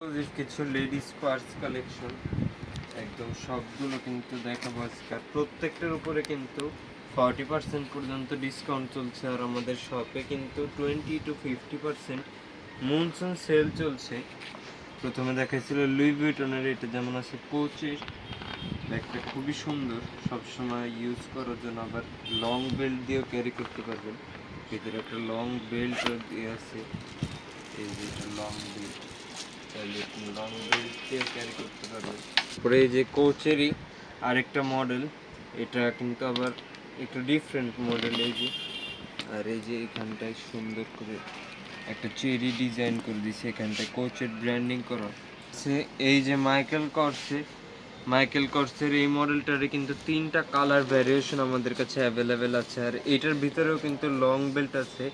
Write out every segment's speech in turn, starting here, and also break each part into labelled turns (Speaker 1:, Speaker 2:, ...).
Speaker 1: Exclusive কিছু ladies purse collection একদম সবগুলো কিন্তু দেখাবো আজকে। আর প্রত্যেকটার উপরে কিন্তু 40% পর্যন্ত ডিসকাউন্ট চলছে। আর আমাদের শপে কিন্তু 20 to 50% মনসুন সেল চলছে। প্রথমে দেখাইছিল লুই ভিটনের, এটা যেমন আছে কোচের ব্যাগটা, খুবই সুন্দর, সবসময় ইউজ করার জন্য। আবার লং বেল্ট দিয়েও ক্যারি করতে পারবেন। ভিতরে একটা লং বেল্ট দিয়ে আছে, এই যে লং বেল্ট, লং বেল্ট দিয়ে ক্যারি করতে পারবেন। তারপরে এই যে কোচেরই আরেকটা মডেল, এটা কিন্তু আবার একটু ডিফারেন্ট মডেল। এই যে, আর এই যে এখানটায় সুন্দর করে একটা চেরি ডিজাইন করে দিয়েছে, এখানটায় কোচের ব্র্যান্ডিং করা আছে। এই যে মাইকেল কর্সের এই মডেলটারে কিন্তু 3টা কালার ভ্যারিয়েশন আমাদের কাছে অ্যাভেলেবেল আছে। আর এটার ভিতরেও কিন্তু লং বেল্ট আছে,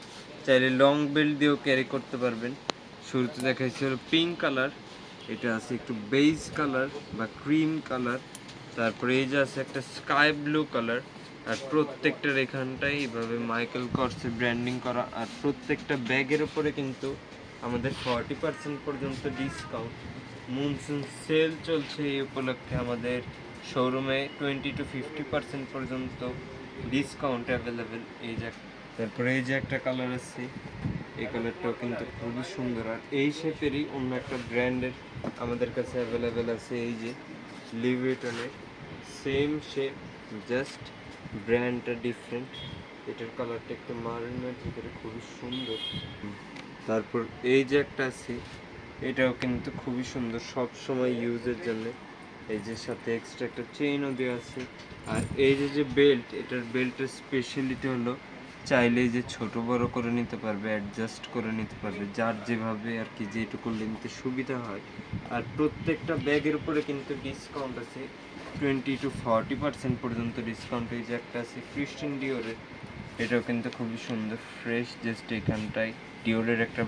Speaker 1: চাইলে লং বেল্ট দিয়েও ক্যারি করতে পারবেন। শুরুতে দেখাইছে হলো পিঙ্ক কালার, এটা আছে একটু বেজ কালার বা ক্রিম কালার, তারপরে এই যে আছে একটা স্কাই ব্লু কালার। আর প্রত্যেকটার এখানটায় এইভাবে মাইকেল কর্সের ব্র্যান্ডিং করা। আর প্রত্যেকটা ব্যাগের উপরে কিন্তু আমাদের 40% পর্যন্ত ডিসকাউন্ট। মনসুন সেল চলছে, এই উপলক্ষে আমাদের শোরুমে 20 to 50% পর্যন্ত ডিসকাউন্ট অ্যাভেলেবেল। এই যে তারপরে এই যে একটা কালার আছে, এই কালারটাও কিন্তু খুবই সুন্দর। আর এই শেপেরই অন্য একটা ব্র্যান্ডের আমাদের কাছে অ্যাভেলেবেল আছে, এই যে লুই ভিটনের সেম শেপ, জাস্ট ব্র্যান্ডটা ডিফারেন্ট। এটার কালারটা একটু মারুনের ভিতরে, খুবই সুন্দর। তারপর এই যে একটা আছে, এটাও কিন্তু খুবই সুন্দর, সব সময় ইউজের জন্য। এই যে সাথে এক্সট্রা একটা চেইনও দেওয়া আছে। আর এই যে বেল্ট, এটার বেল্টের স্পেশালিটি হলো চাইলে যে ছোট বড় করে নিতে পারবে, অ্যাডজাস্ট করে নিতে পারবে, যার যেভাবে আর কি যেটুকু নিতে সুবিধা হয়। আর প্রত্যেকটা ব্যাগের উপরে কিন্তু ডিসকাউন্ট আছে, 20 to 40% পর্যন্ত ডিসকাউন্ট। এই যে একটা আছে ক্রিশ্চিয়ান ডিওরের, এটাও কিন্তু খুবই সুন্দর, ফ্রেশ, জাস্ট এখানটায় ডিওরের একটা